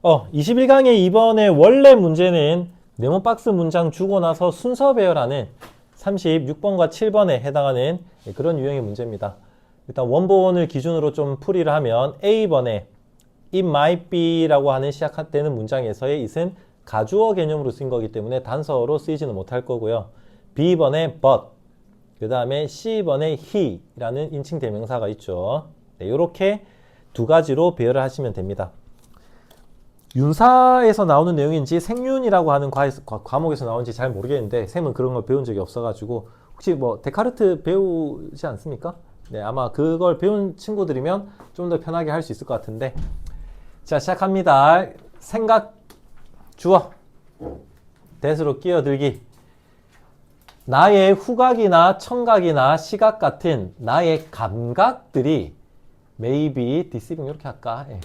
21강의 이번에 원래 문제는 네모박스 문장 주고 나서 순서 배열하는 36번과 7번에 해당하는 그런 유형의 문제입니다. 일단 원본을 기준으로 좀 풀이를 하면 A번에 it might be 라고 하는 시작되는 문장에서의 it은 가주어 개념으로 쓰인 거기 때문에 단서로 쓰이지는 못할 거고요. B번에 but, 그 다음에 C번에 he 라는 인칭 대명사가 있죠. 이렇게 두 가지로 배열을 하시면 됩니다. 윤사에서 나오는 내용인지 생윤이라고 하는 과목에서 나오는지 잘 모르겠는데 쌤은 그런 걸 배운 적이 없어가지고 혹시 뭐 데카르트 배우지 않습니까? 네, 아마 그걸 배운 친구들이면 좀 더 편하게 할 수 있을 것 같은데 자, 시작합니다. 생각 주어 대수로 끼어들기. 나의 후각이나 청각이나 시각 같은 나의 감각들이 maybe deceiving 이렇게 할까? 예.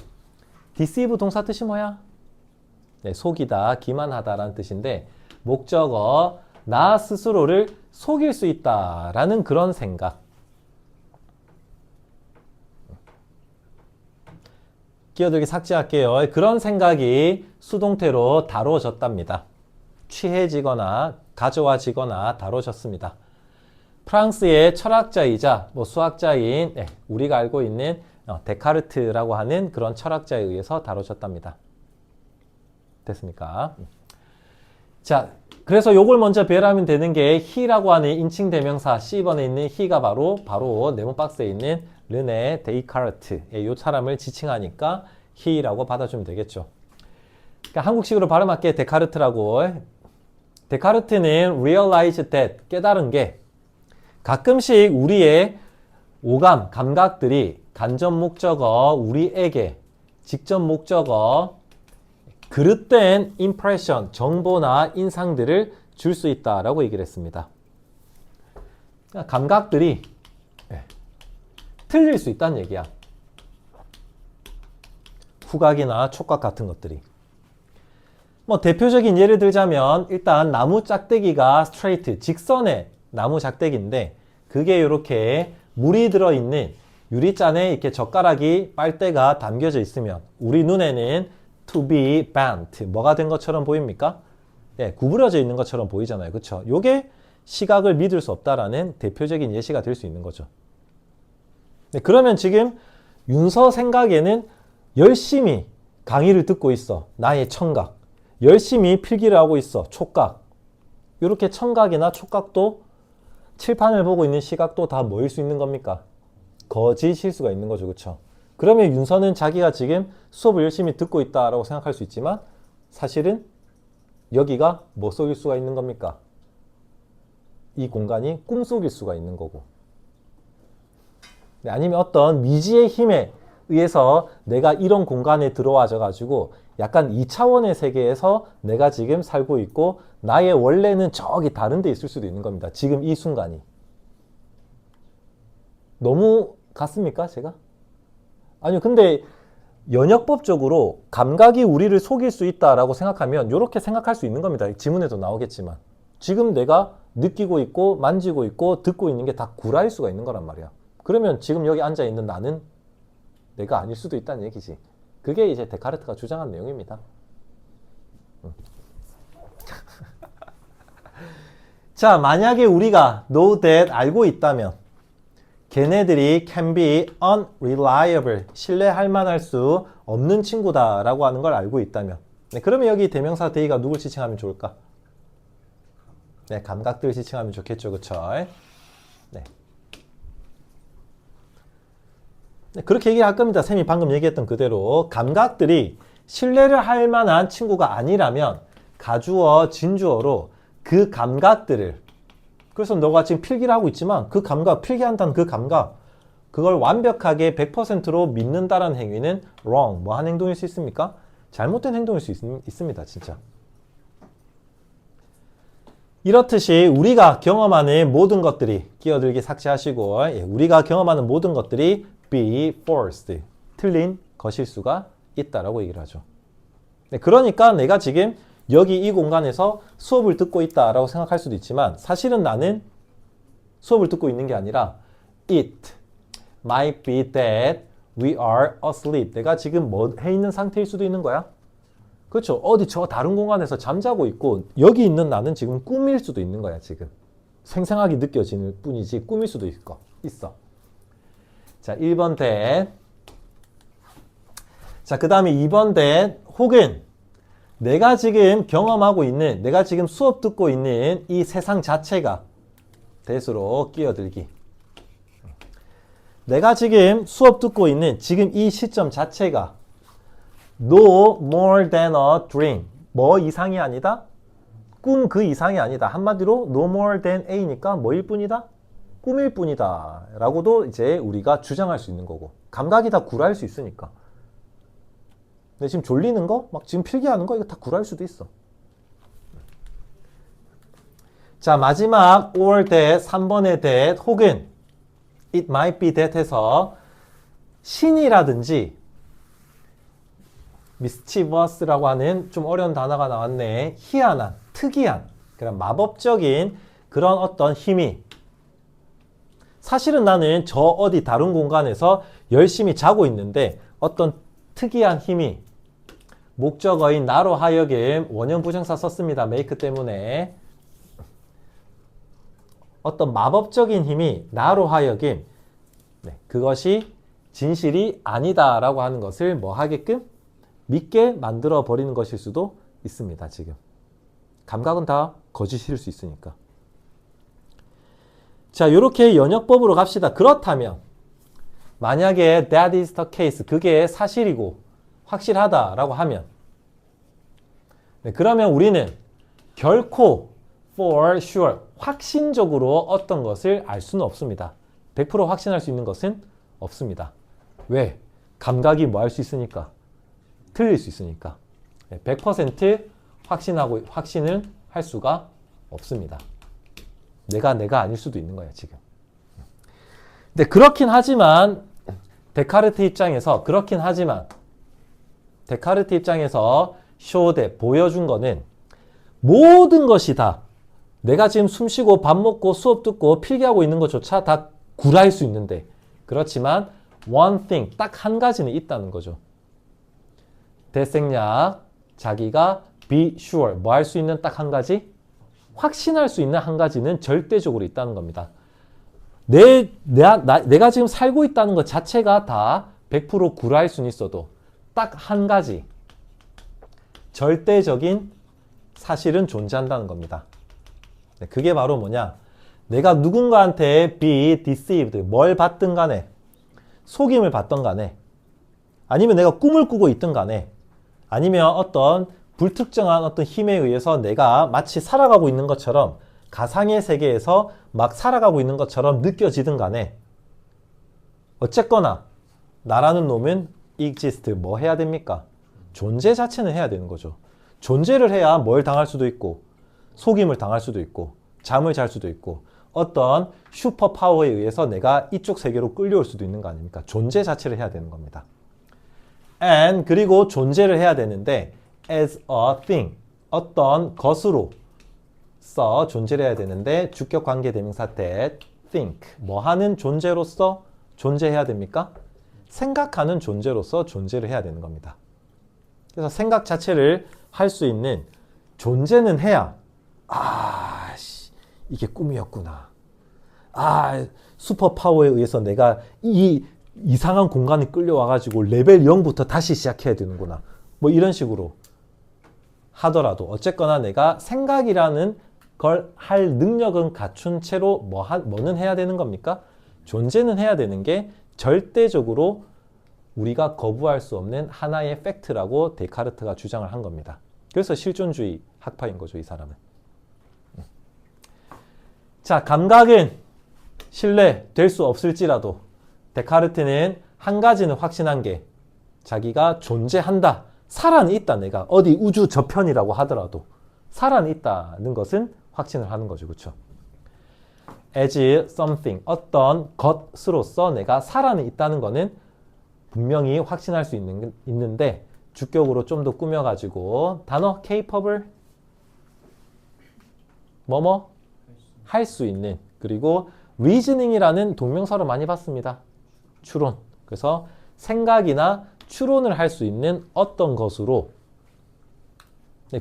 deceive 동사 뜻이 뭐야? 네, 속이다, 기만하다라는 뜻인데 목적어 나 스스로를 속일 수 있다라는 그런 생각. 끼어들기 삭제할게요. 그런 생각이 수동태로 다뤄졌답니다. 취해지거나 가져와지거나 다뤄졌습니다. 프랑스의 철학자이자 수학자인 우리가 알고 있는 데카르트라고 하는 그런 철학자에 의해서 다뤄졌답니다. 됐습니까? 자, 그래서 요걸 먼저 배열하면 되는 게 he라고 하는 인칭 대명사 C번에 있는 he가 바로 네모 박스에 있는 르네 데이카르트 이 사람을 지칭하니까 he라고 받아주면 되겠죠. 그러니까 한국식으로 발음할게 데카르트라고. 데카르트는 realize that 깨달은 게 가끔씩 우리의 오감, 감각들이 간접 목적어 우리에게 직접 목적어 그릇된 impression, 정보나 인상들을 줄 수 있다라고 얘기를 했습니다. 감각들이 틀릴 수 있다는 얘기야. 후각이나 촉각 같은 것들이. 대표적인 예를 들자면 일단 나무 짝대기가 스트레이트, 직선의 나무 짝대기인데 그게 이렇게 물이 들어있는 유리잔에 이렇게 젓가락이 빨대가 담겨져 있으면 우리 눈에는 to be bent 뭐가 된 것처럼 보입니까? 네, 구부러져 있는 것처럼 보이잖아요. 그렇죠? 요게 시각을 믿을 수 없다라는 대표적인 예시가 될 수 있는 거죠. 네, 그러면 지금 윤서 생각에는 열심히 강의를 듣고 있어. 나의 청각. 열심히 필기를 하고 있어. 촉각. 이렇게 청각이나 촉각도 칠판을 보고 있는 시각도 다 뭐일 수 있는 겁니까? 거짓일 수가 있는 거죠. 그렇죠? 그러면 윤서는 자기가 지금 수업을 열심히 듣고 있다라고 생각할 수 있지만 사실은 여기가 뭐 속일 수가 있는 겁니까? 이 공간이 꿈속일 수가 있는 거고. 네, 아니면 어떤 미지의 힘에 의해서 내가 이런 공간에 들어와져 가지고 약간 2차원의 세계에서 내가 지금 살고 있고 나의 원래는 저기 다른 데 있을 수도 있는 겁니다. 지금 이 순간이. 너무 같습니까? 제가? 아니요. 근데 연역법적으로 감각이 우리를 속일 수 있다라고 생각하면 이렇게 생각할 수 있는 겁니다. 지문에도 나오겠지만 지금 내가 느끼고 있고 만지고 있고 듣고 있는 게 다 구라일 수가 있는 거란 말이야. 그러면 지금 여기 앉아있는 나는 내가 아닐 수도 있다는 얘기지. 그게 이제 데카르트가 주장한 내용입니다. 자, 만약에 우리가 know that 알고 있다면 걔네들이 can be unreliable 신뢰할 만할 수 없는 친구다라고 하는 걸 알고 있다면 네, 그러면 여기 대명사 they가 누굴 지칭하면 좋을까? 네, 감각들을 지칭하면 좋겠죠. 그쵸? 네. 네, 그렇게 얘기할 겁니다. 쌤이 방금 얘기했던 그대로 감각들이 신뢰를 할 만한 친구가 아니라면 가주어, 진주어로 그 감각들을 그래서 너가 지금 필기를 하고 있지만 그 감각, 필기한다는 그 감각 그걸 완벽하게 100%로 믿는다라는 행위는 wrong, 뭐 한 행동일 수 있습니까? 잘못된 행동일 수 있습니다. 진짜. 이렇듯이 우리가 경험하는 모든 것들이 끼어들기 삭제하시고 우리가 경험하는 모든 것들이 be false, 틀린 것일 수가 있다라고 얘기를 하죠. 네, 그러니까 내가 지금 여기 이 공간에서 수업을 듣고 있다라고 생각할 수도 있지만 사실은 나는 수업을 듣고 있는 게 아니라 it might be that we are asleep. 내가 지금 뭐 해 있는 상태일 수도 있는 거야. 그렇죠. 어디 저 다른 공간에서 잠자고 있고 여기 있는 나는 지금 꿈일 수도 있는 거야, 지금. 생생하게 느껴지는 뿐이지 꿈일 수도 있어. 자, 1번 that. 자, 그 다음에 2번 that 혹은 내가 지금 경험하고 있는, 내가 지금 수업 듣고 있는 이 세상 자체가 that으로 끼어들기. 내가 지금 수업 듣고 있는 지금 이 시점 자체가 no more than a dream. 뭐 이상이 아니다? 꿈 그 이상이 아니다. 한마디로 no more than A니까 뭐일 뿐이다? 꿈일 뿐이다. 라고도 이제 우리가 주장할 수 있는 거고. 감각이 다 구라일 수 있으니까. 근데 지금 졸리는 거? 막 지금 필기하는 거? 이거 다 구라일 수도 있어. 자, 마지막 or that, 3번의 that 혹은 it might be that 해서 신이라든지 mischievous라고 하는 좀 어려운 단어가 나왔네. 희한한, 특이한, 그런 마법적인 그런 어떤 힘이 사실은 나는 저 어디 다른 공간에서 열심히 자고 있는데 어떤 특이한 힘이 목적어인 나로 하여금 원형 부정사 썼습니다. make 때문에 어떤 마법적인 힘이 나로 하여금 그것이 진실이 아니다라고 하는 것을 뭐 하게끔 믿게 만들어 버리는 것일 수도 있습니다. 지금 감각은 다 거짓일 수 있으니까. 자, 이렇게 연역법으로 갑시다. 그렇다면 만약에 that is the case, 그게 사실이고 확실하다라고 하면 그러면 우리는 결코 for sure, 확신적으로 어떤 것을 알 수는 없습니다. 100% 확신할 수 있는 것은 없습니다. 왜? 감각이 뭐 할 수 있으니까? 틀릴 수 있으니까. 100% 확신을 할 수가 없습니다. 내가 아닐 수도 있는 거예요, 지금. 근데 그렇긴 하지만 데카르트 입장에서 show that, 보여준 거는 모든 것이 다 내가 지금 숨 쉬고 밥 먹고 수업 듣고 필기하고 있는 것조차 다 구라일 수 있는데 그렇지만 one thing, 딱 한 가지는 있다는 거죠. 대생략, 자기가 be sure, 뭐 할 수 있는 딱 한 가지? 확신할 수 있는 한 가지는 절대적으로 있다는 겁니다. 내가 지금 살고 있다는 것 자체가 다 100% 구라일 수는 있어도 딱 한 가지 절대적인 사실은 존재한다는 겁니다. 그게 바로 뭐냐? 내가 누군가한테 be deceived, 뭘 받든 간에 속임을 받던 간에 아니면 내가 꿈을 꾸고 있든 간에 아니면 어떤 불특정한 어떤 힘에 의해서 내가 마치 살아가고 있는 것처럼 가상의 세계에서 막 살아가고 있는 것처럼 느껴지든 간에 어쨌거나 나라는 놈은 exist, 뭐 해야 됩니까? 존재 자체는 해야 되는 거죠. 존재를 해야 뭘 당할 수도 있고 속임을 당할 수도 있고 잠을 잘 수도 있고 어떤 슈퍼파워에 의해서 내가 이쪽 세계로 끌려올 수도 있는 거 아닙니까? 존재 자체를 해야 되는 겁니다. and 그리고 존재를 해야 되는데 as a thing, 어떤 것으로서 존재를 해야 되는데 주격 관계 대명사 that think, 뭐 하는 존재로서 존재해야 됩니까? 생각하는 존재로서 존재를 해야 되는 겁니다. 그래서 생각 자체를 할 수 있는 존재는 해야 이게 꿈이었구나. 슈퍼파워에 의해서 내가 이 이상한 공간에 끌려와가지고 레벨 0부터 다시 시작해야 되는구나. 뭐 이런 식으로 하더라도 어쨌거나 내가 생각이라는 걸 할 능력은 갖춘 채로 뭐는 해야 되는 겁니까? 존재는 해야 되는 게 절대적으로 우리가 거부할 수 없는 하나의 팩트라고 데카르트가 주장을 한 겁니다. 그래서 실존주의 학파인 거죠, 이 사람은. 자, 감각은 신뢰될 수 없을지라도 데카르트는 한 가지는 확신한 게 자기가 존재한다. 살아는 있다. 내가 어디 우주 저편이라고 하더라도 살아는 있다는 것은 확신을 하는 거죠. 그렇죠? as something, 어떤 것으로서 내가 살아는 있다는 거는 분명히 확신할 수 있는데 주격으로 좀 더 꾸며가지고 단어 capable 뭐뭐 할 수 있는, 그리고 reasoning이라는 동명사로 많이 봤습니다. 추론. 그래서 생각이나 추론을 할 수 있는 어떤 것으로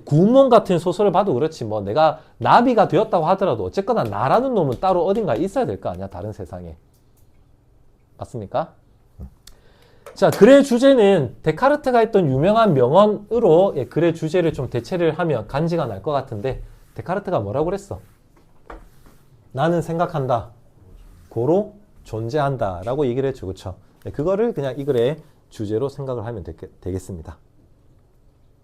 구몬 같은 소설을 봐도 그렇지 뭐 내가 나비가 되었다고 하더라도 어쨌거나 나라는 놈은 따로 어딘가에 있어야 될 거 아니야 다른 세상에. 맞습니까? 자, 글의 주제는 데카르트가 했던 유명한 명언으로 글의 주제를 좀 대체를 하면 간지가 날 것 같은데 데카르트가 뭐라고 그랬어? 나는 생각한다. 고로 존재한다 라고 얘기를 했죠. 그쵸? 그거를 그냥 이 글의 주제로 생각을 하면 되겠습니다.